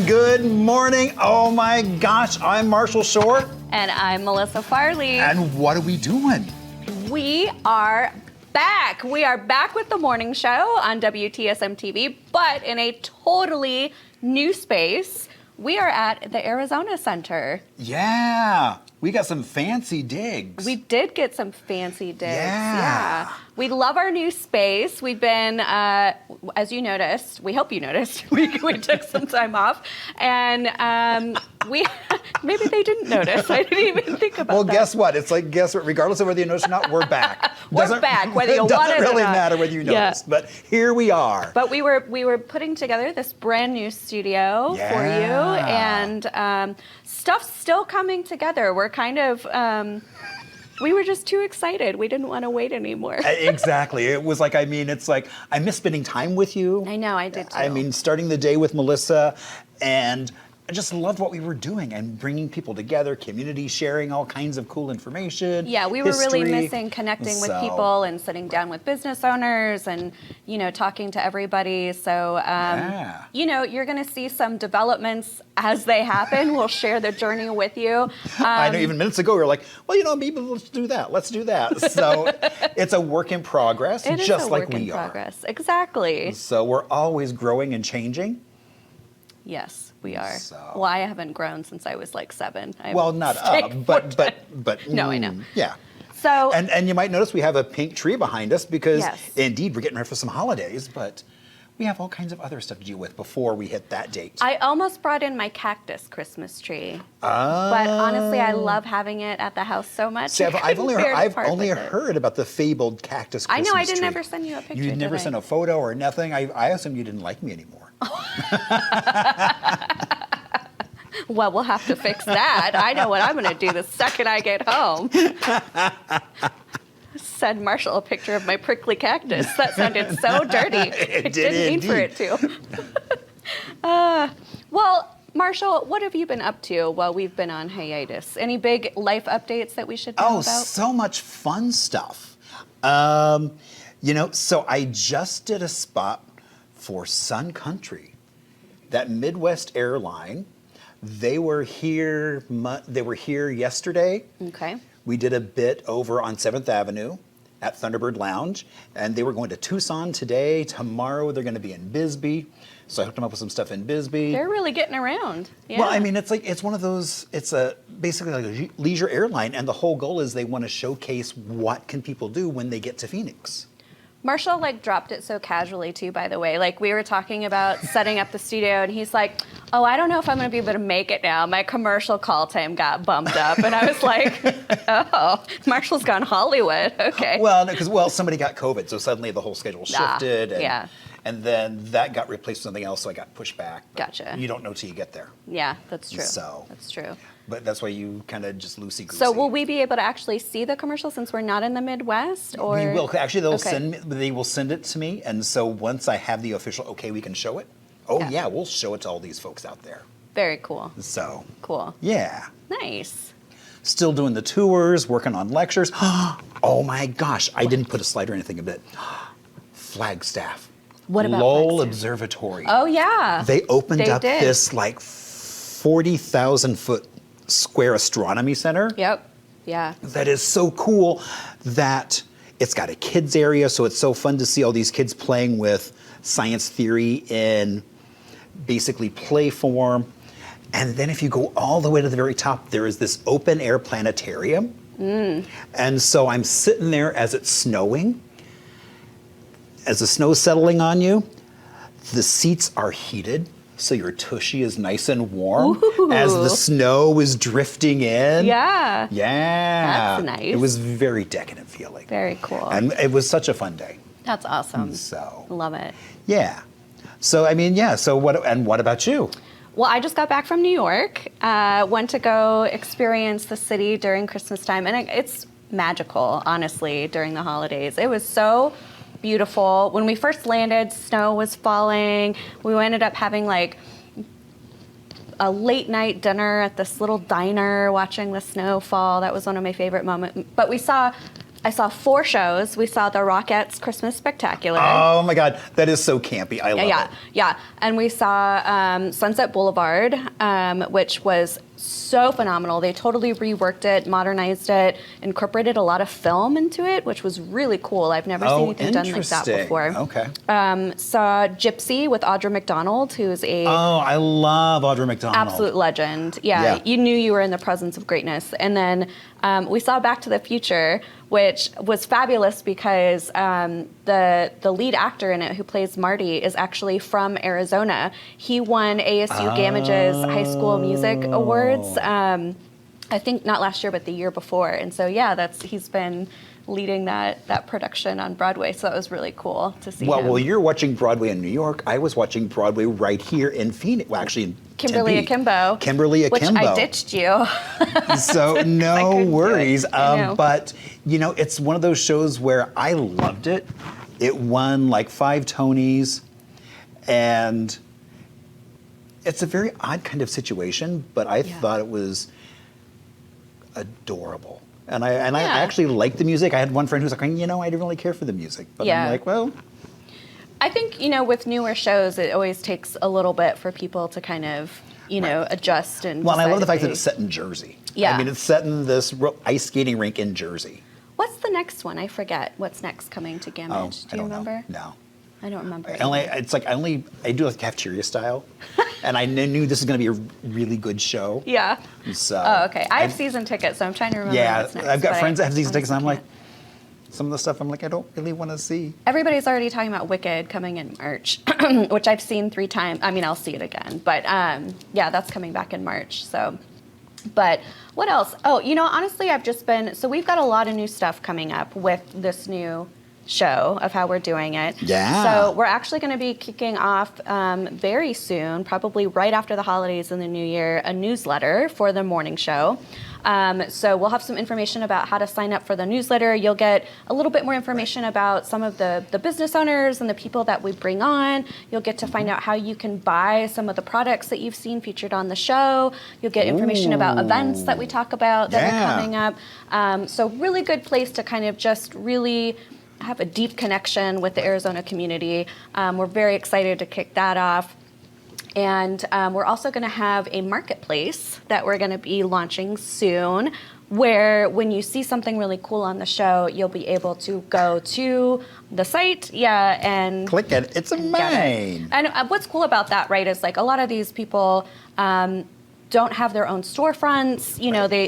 Good morning. Oh my gosh, I'm Marshall Shore. And I'm Melissa Farley. And what are we doing? We are back. We are back with the morning show on WTSM TV, but in a totally new space. We are at the Arizona Center. Yeah, we got some fancy digs. We did get some fancy digs. Yeah. We love our new space. We've been, as you noticed, we hope you noticed, we took some time off. And maybe they didn't notice. I didn't even think about that. Well, guess what? It's like, guess what? Regardless of whether you noticed or not, we're back. We're back, whether you want it or not. It doesn't really matter whether you noticed, but here we are. But we were putting together this brand new studio for you, and stuff's still coming together. We're kind of... we were just too excited. We didn't want to wait anymore. Exactly. It was like, it's like, I miss spending time with you. I know, I did too. I mean, starting the day with Melissa, and I just loved what we were doing and bringing people together, community sharing all kinds of cool information. Yeah, we were really missing connecting with people and sitting down with business owners and, talking to everybody. So, you're going to see some developments as they happen. We'll share the journey with you. I know even minutes ago we were like, well, maybe let's do that. Let's do that. So it's a work in progress, just like we are. Exactly. So we're always growing and changing. Yes, we are. So. Well, I haven't grown since I was like 7. Well, not up, but no, I know. Yeah. So and you might notice we have a pink tree behind us because indeed we're getting ready for some holidays, but we have all kinds of other stuff to deal with before we hit that date. I almost brought in my cactus Christmas tree. But honestly, I love having it at the house so much. See, I've only heard about the fabled cactus Christmas tree. I know, I didn't ever send you a picture. You never sent a photo or nothing. I assumed you didn't like me anymore. Well, we'll have to fix that. I know what I'm going to do the second I get home. Send Marshall a picture of my prickly cactus. That sounded so dirty. I didn't mean for it to. Well, Marshall, what have you been up to while we've been on hiatus? Any big life updates that we should know about? Oh, so much fun stuff. So I just did a spot for Sun Country, that Midwest airline. They were here yesterday. Okay. We did a bit over on 7th Avenue at Thunderbird Lounge, and they were going to Tucson today. Tomorrow they're going to be in Bisbee. So I hooked them up with some stuff in Bisbee. They're really getting around. Yeah. Well, it's one of those, it's basically like a leisure airline, and the whole goal is they want to showcase what can people do when they get to Phoenix. Marshall dropped it so casually too, by the way. We were talking about setting up the studio, and he's like, "Oh, I don't know if I'm going to be able to make it now. My commercial call time got bumped up." And I was like, "Oh, Marshall's gone Hollywood. Okay." Well, somebody got COVID, so suddenly the whole schedule shifted. And then that got replaced with something else, so I got pushed back. Gotcha. You don't know till you get there. Yeah, that's true. That's true. But that's why you kind of just loosey-goosey. So will we be able to actually see the commercial since we're not in the Midwest? Or? We will. Actually, they will send it to me, and so once I have the official okay, we can show it. Oh yeah, we'll show it to all these folks out there. Very cool. So. Cool. Yeah. Nice. Still doing the tours, working on lectures. Oh my gosh, I didn't put a slide or anything of it. Flagstaff. What about Lowell Flagstaff? Observatory. Oh yeah. They opened up this 40,000 foot square astronomy center. Yep. Yeah. That is so cool that it's got a kids area, so it's so fun to see all these kids playing with science theory in basically play form. And then if you go all the way to the very top, there is this open air planetarium. And so I'm sitting there as it's snowing. As the snow's settling on you, the seats are heated. So your tushy is nice and warm as the snow is drifting in. Yeah. Yeah. That's nice. It was very decadent feeling. Very cool. And it was such a fun day. That's awesome. So. Love it. Yeah. So, so what about you? Well, I just got back from New York. Went to go experience the city during Christmas time. And it's magical, honestly, during the holidays. It was so beautiful. When we first landed, snow was falling. We ended up having a late night dinner at this little diner watching the snow fall. That was one of my favorite moments. But we saw I saw 4 shows. We saw the Rockettes Christmas Spectacular. Oh my God, that is so campy. I love it. Yeah. And we saw Sunset Boulevard, which was so phenomenal. They totally reworked it, modernized it, incorporated a lot of film into it, which was really cool. I've never seen anything done like that before. Okay. Saw Gypsy with Audra McDonald, who's a I love Audra McDonald. absolute legend. Yeah, you knew you were in the presence of greatness. And then we saw Back to the Future, which was fabulous because the lead actor in it, who plays Marty, is actually from Arizona. He won ASU Gamage's High School Music Awards. I think not last year, but the year before. And so he's been leading that production on Broadway. So that was really cool to see. Well, you're watching Broadway in New York. I was watching Broadway right here in Phoenix. Well, actually, in Kimberly Tempe. Akimbo. Kimberly Akimbo. Which I ditched you. So no worries. But it's one of those shows where I loved it. It won like 5 Tonys, and it's a very odd kind of situation. But I thought it was adorable. And I actually liked the music. I had one friend who was like, I didn't really care for the music. But I'm like, well. I think, with newer shows, it always takes a little bit for people to kind of, adjust and Well, and I love the fact that it's set in Jersey. Yeah. I mean, it's set in this ice skating rink in Jersey. What's the next one? I forget. What's next coming to Gamage? Do you remember? No. I don't remember. I do like cafeteria style. And I knew this is going to be a really good show. Yeah. So, okay. I have season tickets, so I'm trying to remember what's next. I've got friends that have season tickets, and I'm like, some of the stuff I'm like, I don't really want to see. Everybody's already talking about Wicked coming in March, which I've seen 3 times. I mean, I'll see it again. But that's coming back in March. So, but what else? Oh, honestly, so we've got a lot of new stuff coming up with this new show of how we're doing it. Yeah. So we're actually going to be kicking off very soon, probably right after the holidays and the new year, a newsletter for the morning show. So we'll have some information about how to sign up for the newsletter. You'll get a little bit more information about some of the business owners and the people that we bring on. You'll get to find out how you can buy some of the products that you've seen featured on the show. You'll get information about events that we talk about that are coming up. So really good place to kind of just really have a deep connection with the Arizona community. We're very excited to kick that off. And we're also going to have a marketplace that we're going to be launching soon, where when you see something really cool on the show, you'll be able to go to the site, and click it. It's mine. And what's cool about that, right, is like a lot of these people don't have their own storefronts.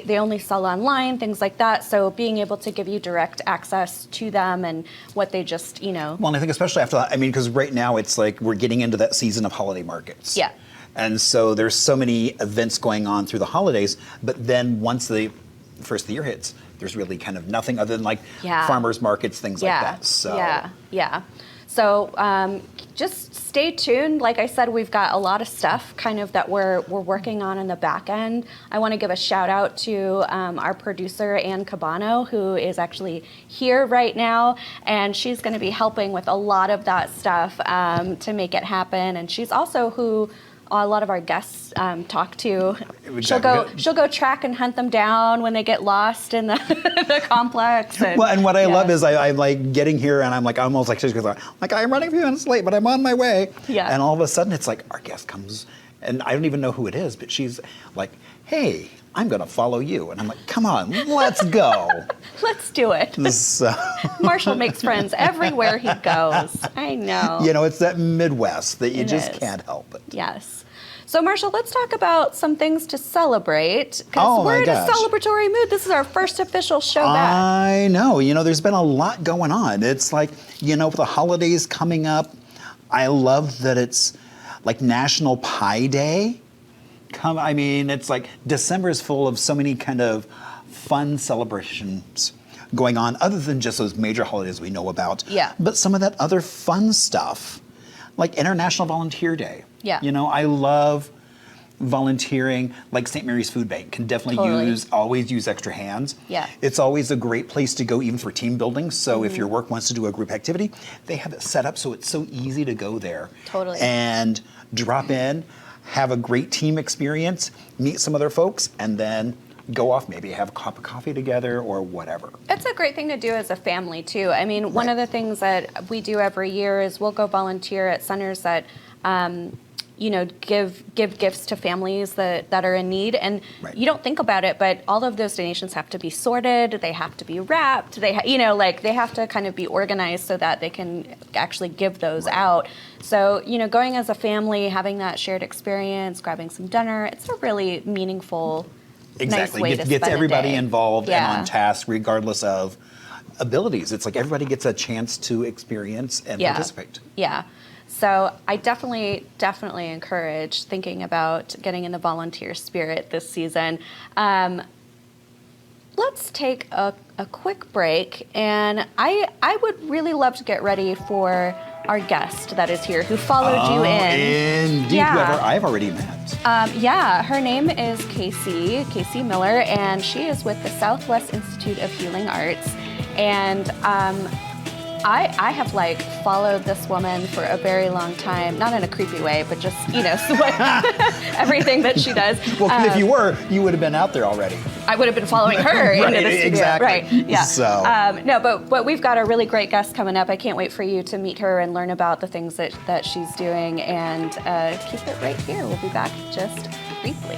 They only sell online, things like that. So being able to give you direct access to them and what they just, Well, and I think especially after that, because right now it's like we're getting into that season of holiday markets. Yeah. And so there's so many events going on through the holidays, but then once the first of the year hits, there's really kind of nothing other than like farmers markets, things like that. So Yeah. So just stay tuned. Like I said, we've got a lot of stuff kind of that we're working on in the back end. I want to give a shout out to our producer, Ann Cabano, who is actually here right now. And she's going to be helping with a lot of that stuff to make it happen. And she's also who a lot of our guests talk to. She'll go track and hunt them down when they get lost in the complex. And, and what I love is I'm like getting here and I'm like almost like she's like I'm running a few minutes late, but I'm on my way. Yeah. And all of a sudden it's like our guest comes and I don't even know who it is, but she's like, hey, I'm going to follow you. And I'm like, come on, let's go. Let's do it. So. Marshall makes friends everywhere he goes. I know. It's that Midwest that you just can't help it. Yes. So, Marshall, let's talk about some things to celebrate, because we're in a celebratory mood. This is our first official show back. I know. There's been a lot going on. It's like, with the holidays coming up, I love that it's like National Pie Day. It's like December is full of so many kind of fun celebrations going on, other than just those major holidays we know about. Yeah. But some of that other fun stuff, like International Volunteer Day. Yeah. I love volunteering. Like St. Mary's Food Bank can definitely always use extra hands. Yeah. It's always a great place to go, even for team building. So if your work wants to do a group activity, they have it set up so it's so easy to go there. Totally. And drop in, have a great team experience, meet some other folks, and then go off, maybe have a cup of coffee together or whatever. It's a great thing to do as a family too. I mean, one of the things that we do every year is we'll go volunteer at centers that, give gifts to families that are in need. And you don't think about it, but all of those donations have to be sorted. They have to be wrapped. They have to kind of be organized so that they can actually give those out. So, going as a family, having that shared experience, grabbing some dinner, it's a really meaningful, nice way to Gets spend everybody a day. involved and on task, regardless of abilities. It's like everybody gets a chance to experience and participate. Yeah. So I definitely encourage thinking about getting in the volunteer spirit this season. Let's take a quick break, and I would really love to get ready for our guest that is here, who followed you in. Indeed, whoever I've already met. Her name is Casey Miller, and she is with the Southwest Institute of Healing Arts. And I have followed this woman for a very long time, not in a creepy way, but just, everything that she does. Well, if you were, you would have been out there already. I would have been following her into the studio. Exactly. Right, yeah. So. But we've got a really great guest coming up. I can't wait for you to meet her and learn about the things that she's doing, and keep it right here. We'll be back just briefly.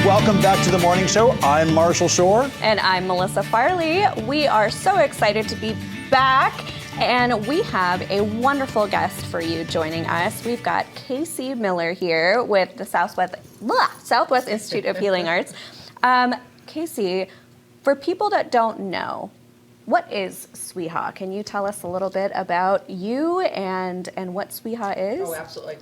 Welcome back to the morning show. I'm Marshall Shore. And I'm Melissa Farley. We are so excited to be back, and we have a wonderful guest for you joining us. We've got Casey Miller here with the Southwest Institute of Healing Arts. Casey, for people that don't know, what is SWEHA? Can you tell us a little bit about you and what SWEHA is? Oh, absolutely.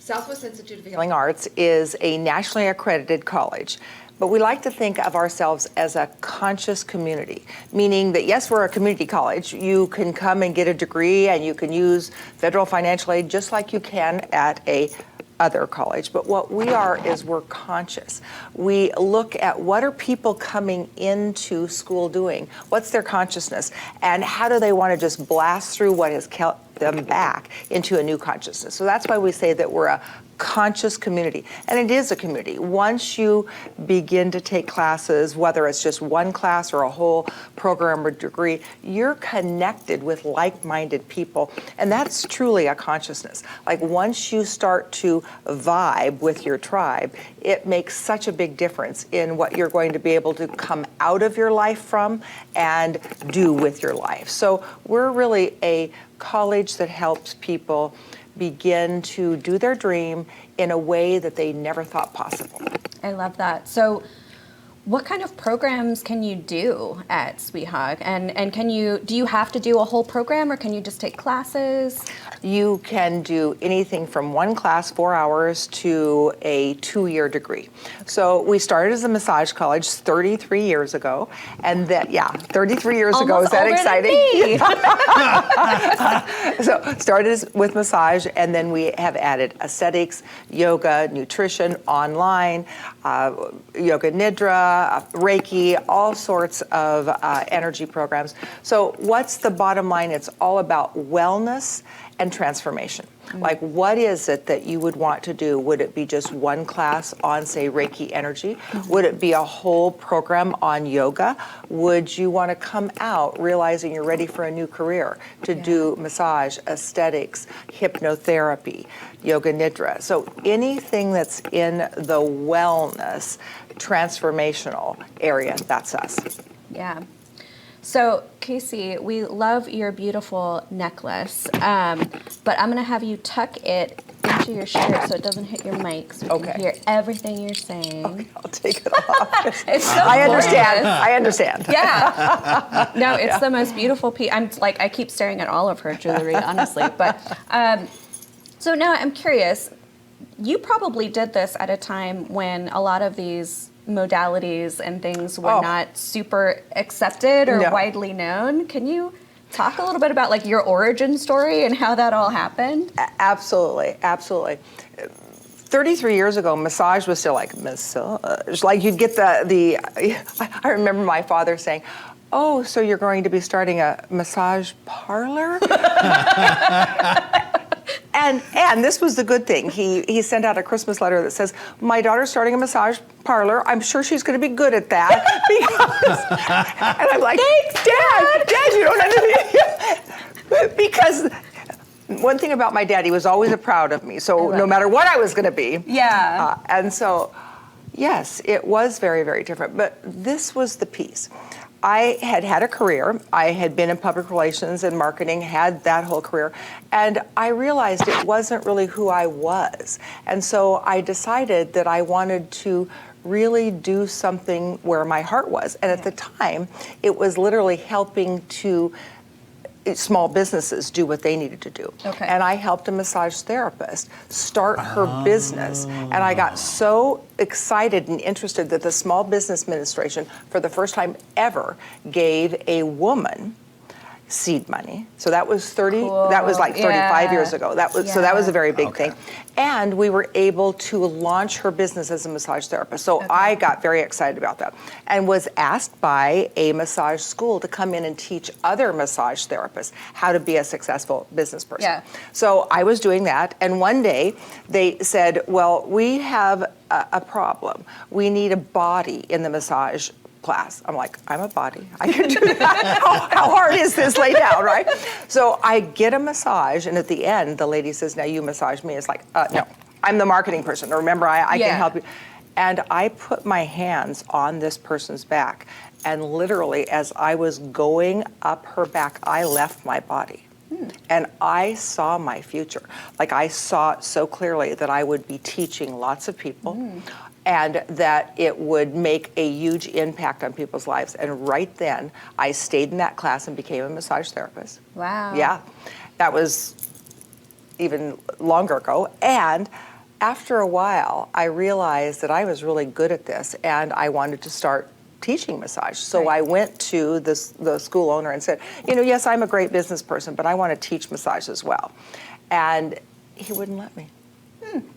Southwest Institute of Healing Arts is a nationally accredited college, but we like to think of ourselves as a conscious community, meaning that yes, we're a community college. You can come and get a degree and you can use federal financial aid just like you can at a other college. But what we are is we're conscious. We look at what are people coming into school doing? What's their consciousness? And how do they want to just blast through what has kept them back into a new consciousness? So that's why we say that we're a conscious community. And it is a community. Once you begin to take classes, whether it's just one class or a whole program or degree, you're connected with like-minded people. And that's truly a consciousness. Like once you start to vibe with your tribe, it makes such a big difference in what you're going to be able to come out of your life from and do with your life. So we're really a college that helps people begin to do their dream in a way that they never thought possible. I love that. So what kind of programs can you do at SWEHA? And do you have to do a whole program, or can you just take classes? You can do anything from one class, 4 hours, to a 2-year degree. So we started as a massage college 33 years ago, and 33 years Almost ago. Is that older exciting? than me. So started with massage, and then we have added aesthetics, yoga, nutrition, online, yoga nidra, Reiki, all sorts of energy programs. So what's the bottom line? It's all about wellness and transformation. Like, what is it that you would want to do? Would it be just one class on, say, Reiki energy? Would it be a whole program on yoga? Would you want to come out realizing you're ready for a new career to do massage, aesthetics, hypnotherapy, yoga nidra? So anything that's in the wellness, transformational area, that's us. Yeah. So, Casey, we love your beautiful necklace, but I'm going to have you tuck it into your shirt so it doesn't hit your mic, so we can hear everything you're saying. Okay, I'll take it off. It's so I understand. gorgeous. I understand. Yeah. No, it's the most beautiful piece. I keep staring at all of her jewelry, honestly. But so now I'm curious. You probably did this at a time when a lot of these modalities and things were not super accepted or widely known. Can you talk a little bit about your origin story and how that all happened? Absolutely, absolutely. 33 years ago, massage was still like massage. Like you'd get I remember my father saying, "Oh, so you're going to be starting a massage parlor?" And this was the good thing. He sent out a Christmas letter that says, "My daughter's starting a massage parlor. I'm sure she's going to be good at that." And I'm like, "Thanks, Dad, you don't understand." Because one thing about my dad, he was always proud of me. So no matter what I was going to be. Yeah. And so, yes, it was very, very different. But this was the piece. I had a career. I had been in public relations and marketing, had that whole career. And I realized it wasn't really who I was. And so I decided that I wanted to really do something where my heart was. And at the time, it was literally helping to small businesses do what they needed to do. Okay. And I helped a massage therapist start her business. And I got so excited and interested that the Small Business Administration, for the first time ever, gave a woman seed money. So that was that was like 35 years ago. So that was a very big thing. And we were able to launch her business as a massage therapist. So I got very excited about that and was asked by a massage school to come in and teach other massage therapists how to be a successful business person. Yeah. So I was doing that, and one day they said, "Well, we have a problem. We need a body in the massage class." I'm like, "I'm a body. I can do that." How hard is this? Lay down, right? So I get a massage, and at the end, the lady says, "Now you massage me." It's like, no, I'm the marketing person. Remember, I can help you. And I put my hands on this person's back, and literally, as I was going up her back, I left my body. And I saw my future. Like I saw it so clearly that I would be teaching lots of people and that it would make a huge impact on people's lives. And right then, I stayed in that class and became a massage therapist. Wow. Yeah, that was even longer ago. And after a while, I realized that I was really good at this and I wanted to start teaching massage. So I went to the school owner and said, "Yes, I'm a great business person, but I want to teach massage as well." And he wouldn't let me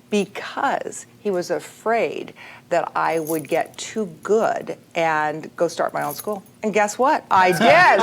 because he was afraid that I would get too good and go start my own school. And guess what? I did.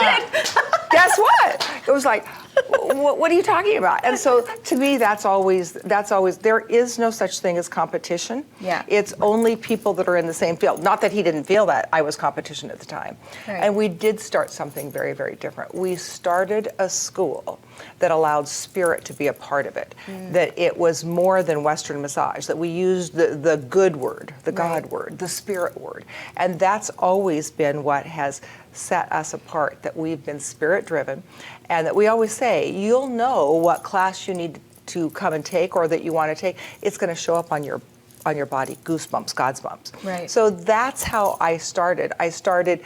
Guess what? It was like, what are you talking about? And so to me, that's always, there is no such thing as competition. Yeah. It's only people that are in the same field. Not that he didn't feel that I was competition at the time. Right. And we did start something very, very different. We started a school that allowed spirit to be a part of it, that it was more than Western massage, that we used the good word, the God word, the spirit word. And that's always been what has set us apart, that we've been spirit driven, and that we always say, you'll know what class you need to come and take or that you want to take. It's going to show up on your body, goosebumps, God's bumps. Right. So that's how I started. I started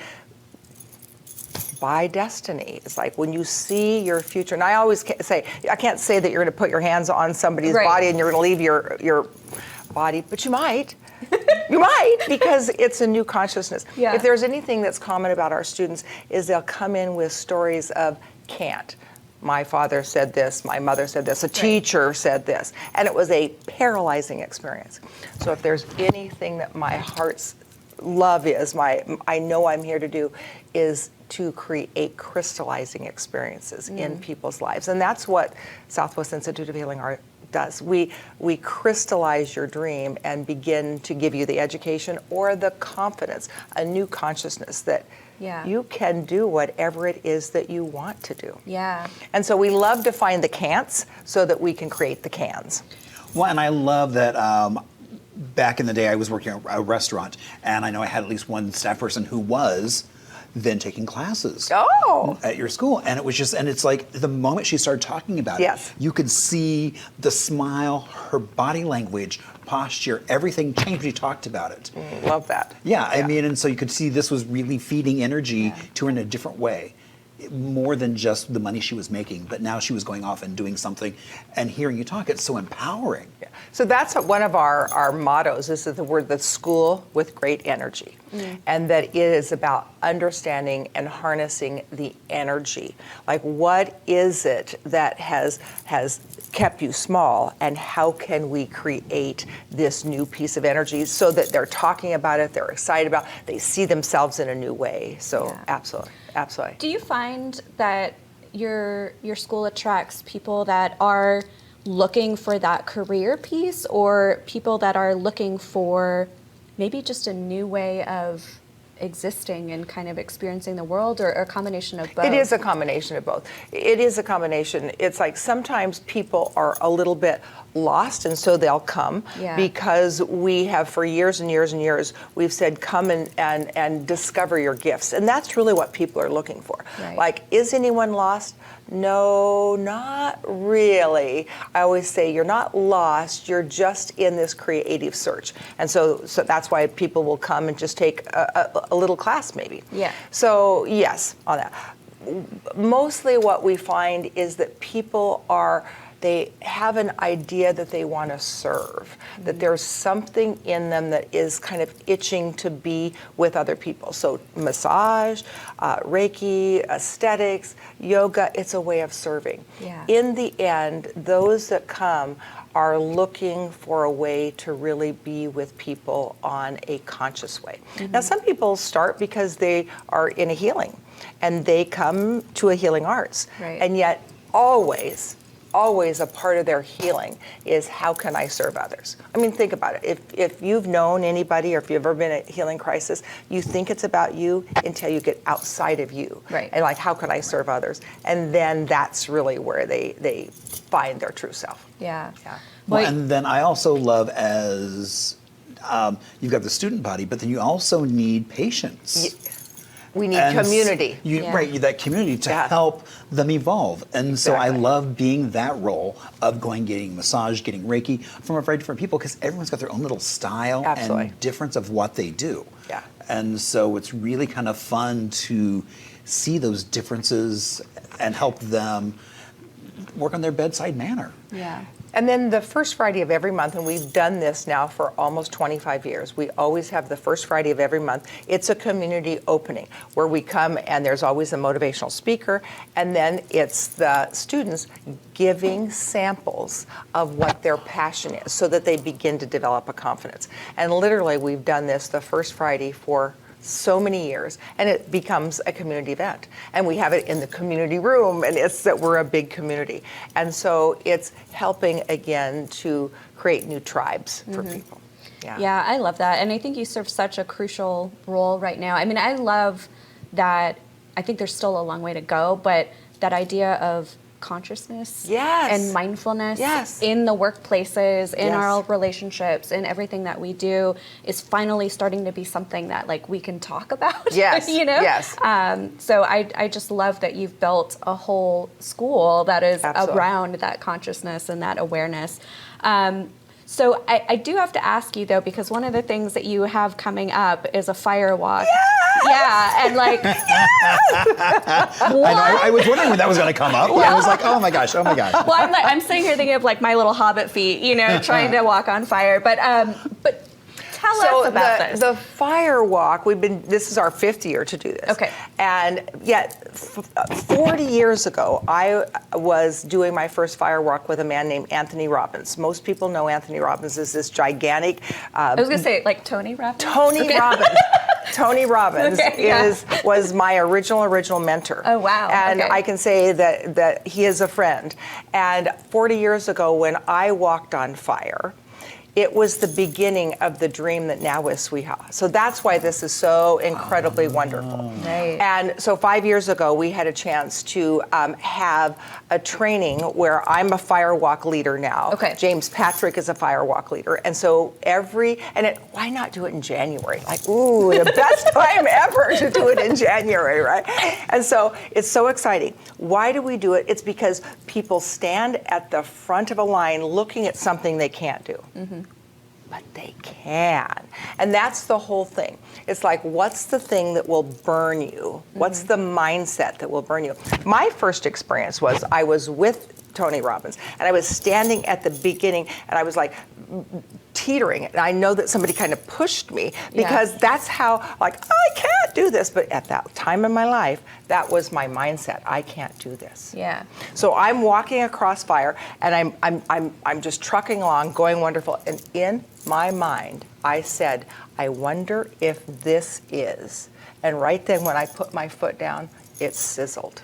by destiny. It's like when you see your future, and I always say, I can't say that you're going to put your hands on somebody's body and you're going to leave your body, but you might. You might, because it's a new consciousness. Yeah. If there's anything that's common about our students is they'll come in with stories of can't. My father said this, my mother said this, a teacher said this, and it was a paralyzing experience. So if there's anything that my heart's love is, I know I'm here to do, is to create crystallizing experiences in people's lives. And that's what Southwest Institute of Healing Art does. We crystallize your dream and begin to give you the education or the confidence, a new consciousness that you can do whatever it is that you want to do. Yeah. And so we love to find the can'ts so that we can create the cans. Well, and I love that back in the day I was working at a restaurant, and I know I had at least one staff person who was then taking classes at your school. And it was just, and it's like the moment she started talking about it, you could see the smile, her body language, posture, everything changed when you talked about it. Love that. Yeah, I mean, and so you could see this was really feeding energy to her in a different way. more than just the money she was making, but now she was going off and doing something. And hearing you talk, it's so empowering. Yeah. So that's one of our mottos, is the word, the school with great energy. And that it is about understanding and harnessing the energy. Like, what is it that has kept you small, and how can we create this new piece of energy so that they're talking about it, they're excited about it, they see themselves in a new way. So absolutely. Do you find that your school attracts people that are looking for that career piece, or people that are looking for maybe just a new way of existing and kind of experiencing the world, or a combination of both? It is a combination of both. It is a combination. It's like sometimes people are a little bit lost, and so they'll come because we have, for years and years and years, we've said, come and discover your gifts. And that's really what people are looking for. Right. Like, is anyone lost? No, not really. I always say you're not lost, you're just in this creative search. And so that's why people will come and just take a little class maybe. Yeah. So yes, on that. Mostly what we find is that people they have an idea that they want to serve, that there's something in them that is kind of itching to be with other people. So massage, Reiki, aesthetics, yoga, it's a way of serving. Yeah. In the end, those that come are looking for a way to really be with people on a conscious way. Now, some people start because they are in a healing, and they come to a healing arts. Right. And yet always a part of their healing is, how can I serve others? I mean, think about it. If you've known anybody, or if you've ever been in a healing crisis, you think it's about you until you get outside of you. Right. And like, how can I serve others? And then that's really where they find their true self. Yeah. Well, and then I also love, as you've got the student body, but then you also need patience. We need community. Right, that community to help them evolve. And so I love being that role of getting massage, getting Reiki from a very different people, because everyone's got their own little style and difference of what they do. Yeah. And so it's really kind of fun to see those differences and help them work on their bedside manner. Yeah. And then the first Friday of every month, and we've done this now for almost 25 years, we always have the first Friday of every month. It's a community opening where we come, and there's always a motivational speaker, and then it's the students giving samples of what their passion is so that they begin to develop a confidence. And literally, we've done this the first Friday for so many years, and it becomes a community event. And we have it in the community room, and it's that we're a big community. And so it's helping, again, to create new tribes for people. Yeah, I love that. And I think you serve such a crucial role right now. I mean, I love that. I think there's still a long way to go, but that idea of consciousness and mindfulness in the workplaces, in our relationships, in everything that we do is finally starting to be something that like we can talk about. You know? So I just love that you've built a whole school that is around that consciousness and that awareness. So I do have to ask you though, because one of the things that you have coming up is a fire walk. Yeah, and like, I was wondering when that was going to come up. Well, I was like, oh my gosh. Well, I'm sitting here thinking of like my little hobbit feet, you know, trying to walk on fire. But tell us about this. The fire walk, this is our 5th year to do this. Okay. And yet, 40 years ago, I was doing my first fire walk with a man named Anthony Robbins. Most people know Anthony Robbins is this gigantic... I was going to say, like Tony Robbins? Tony Robbins. Tony Robbins was my original mentor. Oh, wow. And I can say that he is a friend. And 40 years ago, when I walked on fire, it was the beginning of the dream that now is Sweha. So that's why this is so incredibly wonderful. Right. And so 5 years ago, we had a chance to have a training where I'm a firewalk leader now. Okay. James Patrick is a firewalk leader. And so why not do it in January? Like, ooh, the best time ever to do it in January, right? And so it's so exciting. Why do we do it? It's because people stand at the front of a line looking at something they can't do. but they can. And that's the whole thing. It's like, what's the thing that will burn you? What's the mindset that will burn you? My first experience was I was with Tony Robbins, and I was standing at the beginning, and I was like teetering, and I know that somebody kind of pushed me because that's how, like, I can't do this. But at that time in my life, that was my mindset. I can't do this. Yeah. So I'm walking across fire, and I'm just trucking along, going wonderful. And in my mind, I said, I wonder if this is. And right then, when I put my foot down, it sizzled.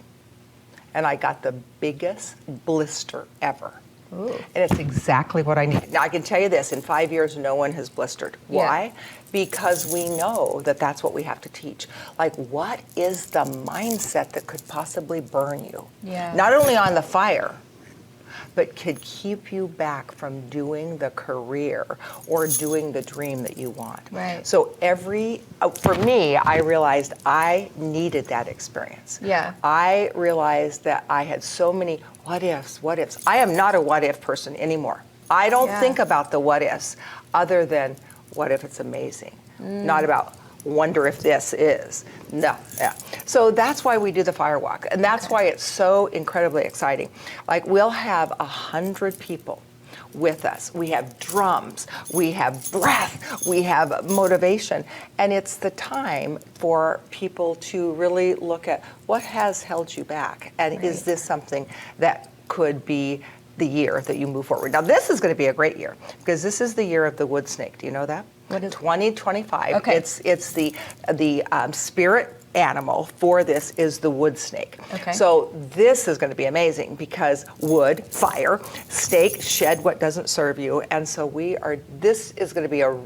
And I got the biggest blister ever. Ooh. And it's exactly what I need. Now, I can tell you this, in 5 years, no one has blistered. Why? Because we know that that's what we have to teach. Like, what is the mindset that could possibly burn you? Yeah. Not only on the fire, but could keep you back from doing the career or doing the dream that you want. Right. So for me, I realized I needed that experience. Yeah. I realized that I had so many what ifs. I am not a what if person anymore. I don't think about the what ifs other than what if it's amazing. Not about wonder if this is. No, yeah. So that's why we do the fire walk. And that's why it's so incredibly exciting. Like, we'll have 100 people with us. We have drums, we have breath, we have motivation. And it's the time for people to really look at what has held you back. And is this something that could be the year that you move forward? Now, this is going to be a great year because this is the year of the wood snake. Do you know that? What is 2025. Okay. It's the spirit animal for this is the wood snake. Okay. So this is going to be amazing because wood, fire, snake, shed what doesn't serve you. And so this is going to be a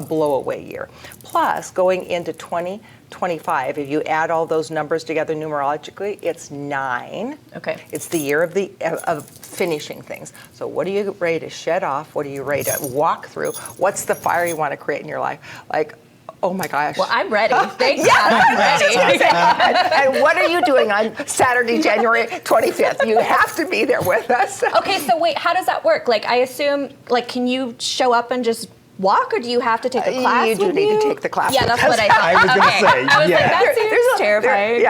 blow away year. Plus, going into 2025, if you add all those numbers together numerologically, it's 9. Okay. It's the year of finishing things. So what are you ready to shed off? What are you ready to walk through? What's the fire you want to create in your life? Like, oh my gosh. Well, I'm ready. Thank God, I'm ready. And what are you doing on Saturday, January 25th? You have to be there with us. Okay, so wait, how does that work? Like, I assume, like, can you show up and just walk, or do you have to take a class? You do need to take the class. Yeah, that's what I thought. I was going to say, I was like, that seems terrifying.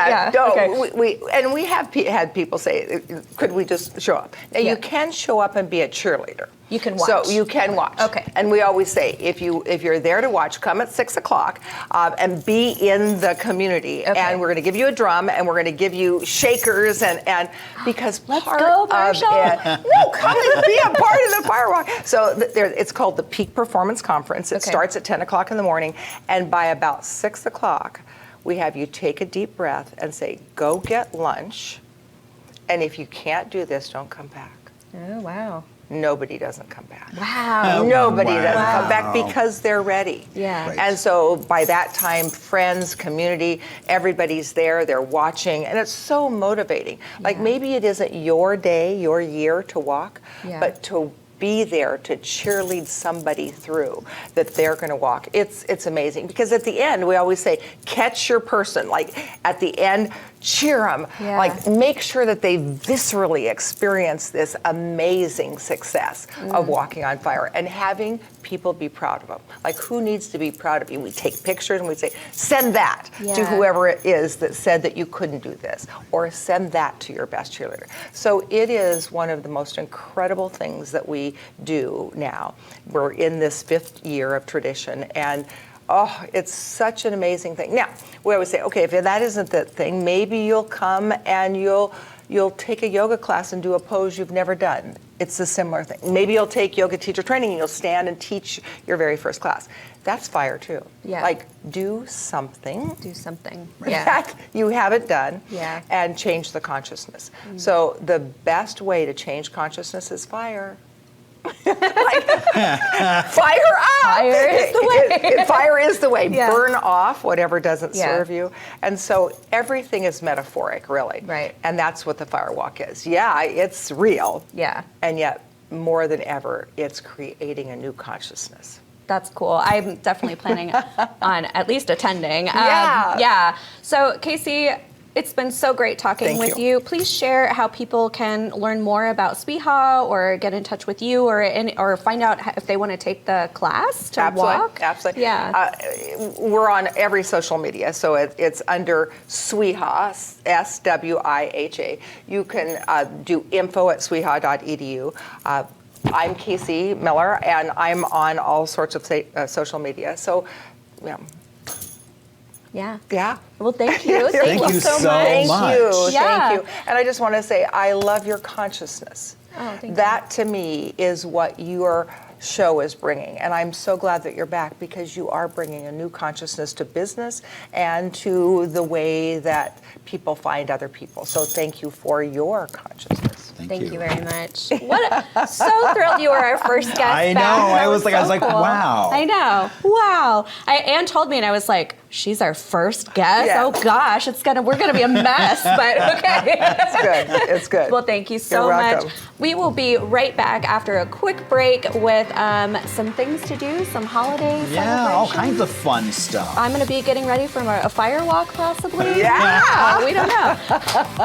We have had people say, could we just show up? Now, you can show up and be a cheerleader. You can watch. So you can watch. Okay. And we always say, if you're there to watch, come at 6 o'clock and be in the community. Okay. And we're going to give you a drum, and we're going to give you shakers, and because part of it. No, come and be a part of the firewalk. So it's called the Peak Performance Conference. It starts at 10 o'clock in the morning, and by about 6 o'clock, we have you take a deep breath and say, go get lunch, and if you can't do this, don't come back. Oh, wow. Nobody doesn't come back. Wow. Nobody doesn't come back because they're ready. Yeah. Right. And so by that time, friends, community, everybody's there, they're watching, and it's so motivating. Like, maybe it isn't your day, your year to walk, but to be there to cheerlead somebody through that they're going to walk. It's amazing because at the end we always say, catch your person. Like, at the end, cheer them. Yeah. Like, make sure that they viscerally experience this amazing success of walking on fire and having people be proud of them. Like, who needs to be proud of you? We take pictures and we say, send that to whoever it is that said that you couldn't do this, or send that to your best cheerleader. So it is one of the most incredible things that we do now. We're in this 5th year of tradition, and it's such an amazing thing. Now, we always say, okay, if that isn't the thing, maybe you'll come and you'll take a yoga class and do a pose you've never done. It's a similar thing. Maybe you'll take yoga teacher training and you'll stand and teach your very first class. That's fire too. Yeah. Like, do something. Do something. That you haven't done. Yeah. And change the consciousness. So the best way to change consciousness is fire. Like, fire up! Fire is the way. Fire is the way. Yeah. Burn off whatever doesn't serve you. And so everything is metaphoric, really. Right. And that's what the fire walk is. Yeah, it's real. Yeah. And yet, more than ever, it's creating a new consciousness. That's cool. I'm definitely planning on at least attending. Yeah. Yeah. So, Casey, It's been so great talking Thank with you. you. Please share how people can learn more about SWIHA or get in touch with you or find out if they want to take the class to walk. Absolutely. Yeah. We're on every social media, so it's under SWIHA, SWIHA. You can do info@swiha.edu. I'm Casey Miller, and I'm on all sorts of social media. So, yeah. Well, thank you. Thank you so much. Thank you. Yeah. Thank you. And I just want to say, I love your consciousness. Oh, thank you. That to me is what your show is bringing. And I'm so glad that you're back, because you are bringing a new consciousness to business and to the way that people find other people. So thank you for your consciousness. Thank you very much. So thrilled you were our first guest. I know. Back. I was like, cool. wow. I know. Wow. Anne told me, and I was like, she's our first guest. Yeah. Oh gosh, we're gonna be a mess, but okay. It's good. It's good. Well, thank you so You're much. welcome. We will be right back after a quick break with some things to do, some holiday Yeah, all celebrations. kinds of fun stuff. I'm going to be getting ready for a fire walk, possibly. Yeah. We don't know.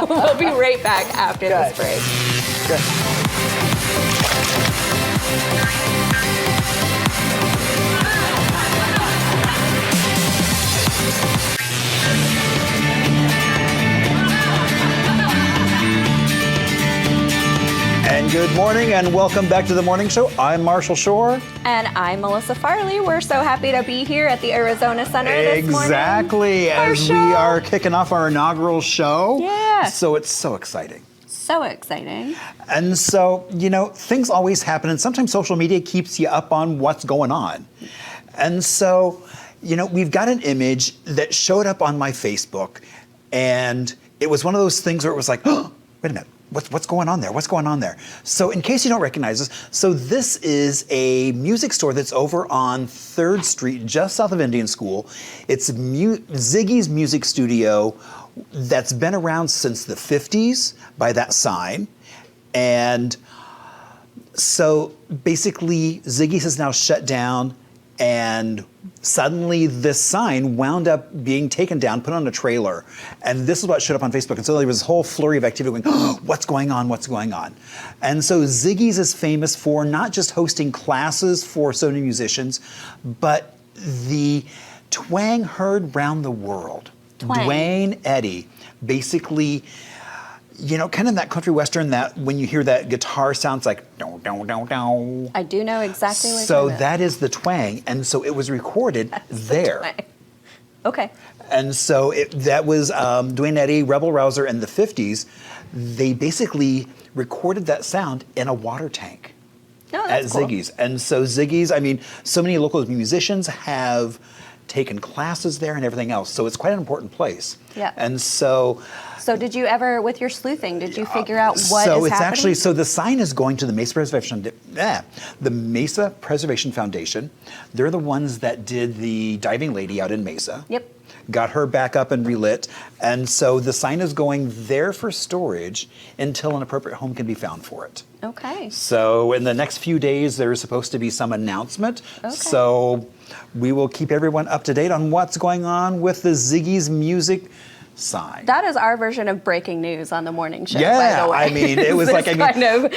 We'll be right back after this Good. break. Good. And good morning and welcome back to the morning show. I'm Marshall Shore. And I'm Melissa Farley. We're so happy to be here at the Arizona Center this morning. Exactly, Our as show. we are kicking off our inaugural show. Yeah. So it's so exciting. So exciting. And so, things always happen, and sometimes social media keeps you up on what's going on. And so, we've got an image that showed up on my Facebook, and it was one of those things where it was like, oh, wait a minute. What's going on there? What's going on there? So in case you don't recognize this, so this is a music store that's over on 3rd Street, just south of Indian School. It's Ziggy's Music Studio that's been around since the 50s by that sign. And so basically Ziggy's has now shut down, and suddenly this sign wound up being taken down, put on a trailer, and this is what showed up on Facebook. And so there was a whole flurry of activity going, oh, what's going on, what's going on? And so Ziggy's is famous for not just hosting classes for so many musicians, but the twang heard round the world. Twang. Dwayne Eddy, basically, kind of that country western that when you hear that guitar sounds like don't. I do know exactly what So you're talking about. that is the twang, and so it was recorded there. Okay. And so that was Dwayne Eddy, Rebel Rouser in the 50s. They basically recorded that sound in a water tank No, at that's cool. Ziggy's. And so Ziggy's, so many local musicians have taken classes there and everything else. So it's quite an important place. Yeah. And so did you ever, with your sleuthing, did you figure out what so is it's happening? actually, so the sign is going to the Mesa Preservation Foundation. They're the ones that did the diving lady out in Mesa. Yep. Got her back up and relit. And so the sign is going there for storage until an appropriate home can be found for it. Okay. So in the next few days, there's supposed to be some announcement. Okay. So we will keep everyone up to date on what's going on with the Ziggy's Music sign. That is our version of breaking news on the morning show, by Yeah, the way. it was like, This kind of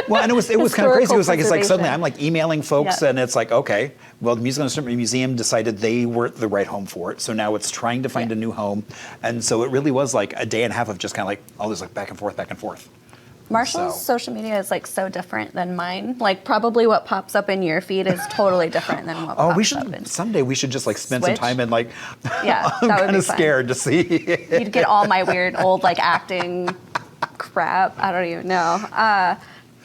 well, and it was kind of crazy. It was like, it's like suddenly preservation. I'm like emailing folks, Yeah. and it's like, okay, well, the Musical Instrument Museum decided they weren't the right home for it, so now it's trying to find a new home, and so it really was like a day and a half of just kind of like all this like back and forth. Marshall's So- social media is like so different than mine. Like probably what pops up in your feed is totally different than what Oh, pops up in. someday we should just like spend Switch? some time and like. Yeah, I'm that would kind be of fun. scared to see. You'd get all my weird old like acting crap. I don't even know.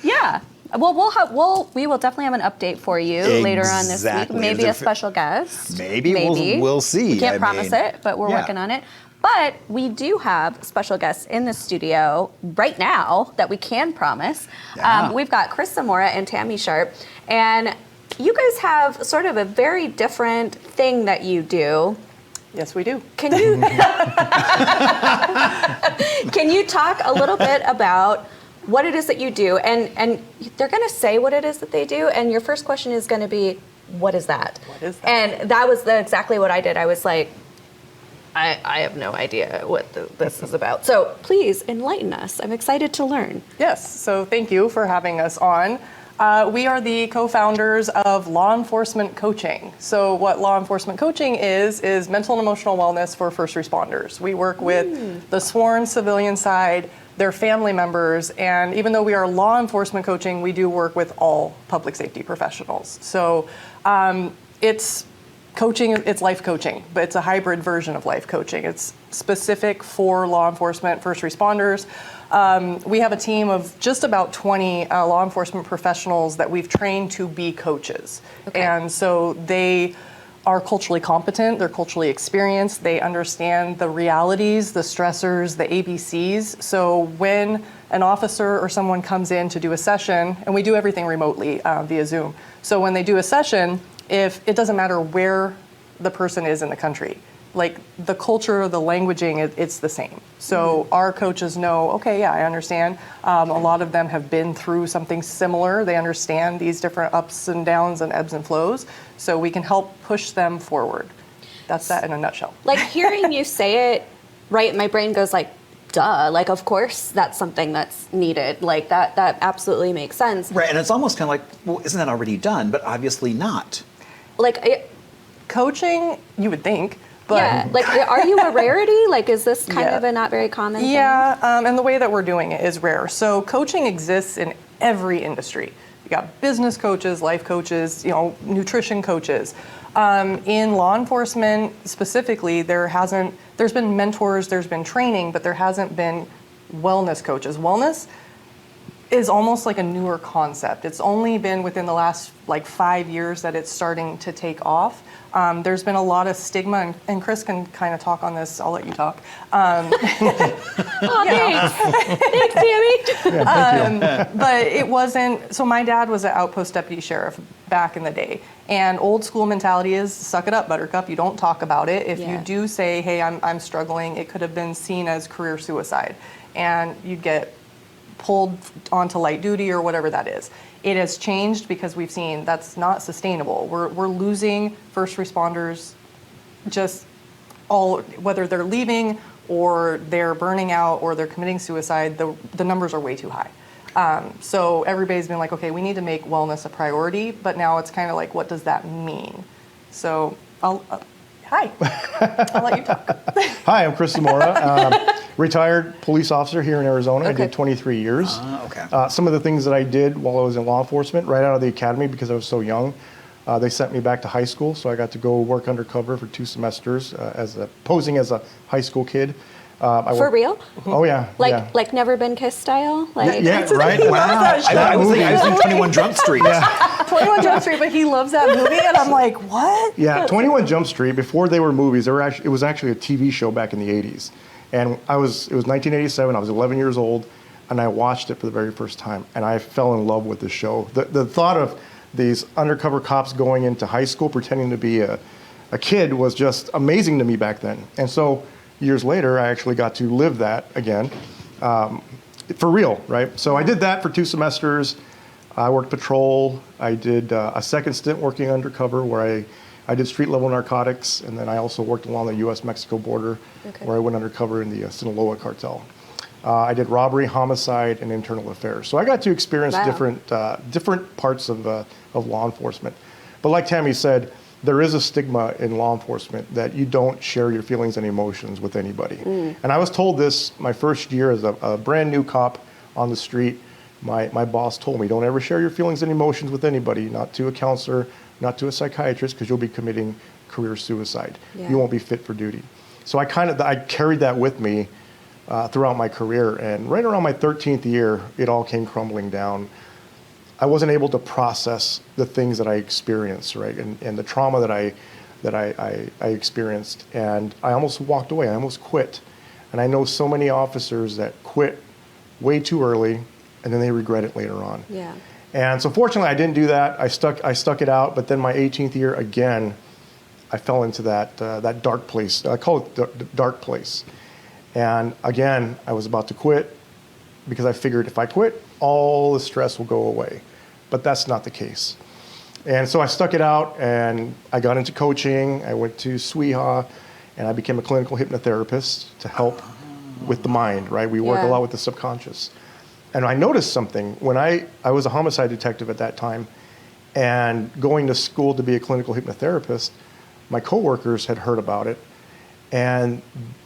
Yeah. Well, we will definitely have an update for you later on this week. Exactly. Maybe a special guest. Maybe. We'll see. We can't I promise mean, it, but we're yeah. working on it. But we do have special guests in the studio right now that we can promise. Yeah. We've got Chris Zamora and Tami Sharp, and you guys have sort of a very different thing that you do. Yes, we do. Can you can you talk a little bit about what it is that you do? And they're going to say what it is that they do, and your first question is going to be, what is that? What is that? And that was exactly what I did. I was like, I have no idea what this is about. So please enlighten us. I'm excited to learn. Yes, so thank you for having us on. We are the co-founders of Law Enforcement Coaching. So what Law Enforcement Coaching is mental and emotional wellness for first responders. We work with the sworn civilian side, their family members, and even though we are law enforcement coaching, we do work with all public safety professionals. So it's coaching, it's life coaching, but it's a hybrid version of life coaching. It's specific for law enforcement, first responders. We have a team of just about 20 law enforcement professionals that we've trained to be coaches. Okay. And so they are culturally competent, they're culturally experienced, they understand the realities, the stressors, the ABCs. So when an officer or someone comes in to do a session, and we do everything remotely via Zoom. So when they do a session, if it doesn't matter where the person is in the country, like the culture, the languaging, it's the same. So our coaches know, okay, yeah, I understand. A lot of them have been through something similar. They understand these different ups and downs and ebbs and flows. So we can help push them forward. That's that in a nutshell. Like hearing you say it, right, my brain goes like, duh, like of course that's something that's needed. Like that absolutely makes sense. Right, and it's almost kind of like, well, isn't that already done? But obviously not. Like, Coaching, you would think, but yeah, like are you a rarity? Like is this kind Yeah. of a not very common thing? yeah, and the way that we're doing it is rare. So coaching exists in every industry. You got business coaches, life coaches, nutrition coaches. In law enforcement specifically, there's been mentors, there's been training, but there hasn't been wellness coaches. Wellness is almost like a newer concept. It's only been within the last 5 years that it's starting to take off. There's been a lot of stigma, and Chris can kind of talk on this. I'll let you talk. Oh, thanks. Thanks, Tami. But it wasn't, so my dad was an outpost deputy sheriff back in the day. And old school mentality is suck it up, buttercup. You don't talk about it. If Yeah. you do say, hey, I'm struggling, it could have been seen as career suicide. And you'd get pulled onto light duty or whatever that is. It has changed because we've seen that's not sustainable. We're losing first responders just all, whether they're leaving or they're burning out or they're committing suicide, the numbers are way too high. So everybody's been like, okay, we need to make wellness a priority, but now it's kind of like, what does that mean? So hi, I'll let you talk. Hi, I'm Chris Zamora, retired police officer here in Arizona. Okay. I did 23 years. Okay. Some of the things that I did while I was in law enforcement, right out of the academy because I was so young, they sent me back to high school, so I got to go work undercover for 2 semesters posing as a high school kid. For real? Oh yeah. yeah. Like Never Been Kissed style? Like Yeah, right? Wow. I was thinking 21 Jump Street. 21 Jump Street, but he loves that movie, and I'm like, what? Yeah, 21 Jump Street, before they were movies, it was actually a TV show back in the 80s. And it was 1987, I was 11 years old, and I watched it for the very first time, and I fell in love with the show. The thought of these undercover cops going into high school pretending to be a kid was just amazing to me back then. And so years later, I actually got to live that again, for real, right? So I did that for 2 semesters. I worked patrol. I did a second stint working undercover where I did street level narcotics, and then I also worked along the U.S.-Mexico border, where I went undercover in the Sinaloa cartel. I did robbery, homicide, and internal affairs. So I got to experience different parts of law enforcement. But like Tami said, there is a stigma in law enforcement that you don't share your feelings and emotions with anybody. And I was told this my first year as a brand new cop on the street. My boss told me, don't ever share your feelings and emotions with anybody, not to a counselor, not to a psychiatrist, because you'll be committing career suicide. Yeah. You won't be fit for duty. So I carried that with me throughout my career, and right around my 13th year, it all came crumbling down. I wasn't able to process the things that I experienced, right, and the trauma that I experienced, and I almost walked away. I almost quit. And I know so many officers that quit way too early, and then they regret it later on. Yeah. And so fortunately, I didn't do that. I stuck it out. But then my 18th year, again, I fell into that dark place. I call it the dark place. And again, I was about to quit because I figured if I quit, all the stress will go away. But that's not the case. And so I stuck it out, and I got into coaching. I went to SWIHA, and I became a clinical hypnotherapist to help with the mind, right? We work a Yeah. lot with the subconscious. And I noticed something when I was a homicide detective at that time, and going to school to be a clinical hypnotherapist, my coworkers had heard about it, and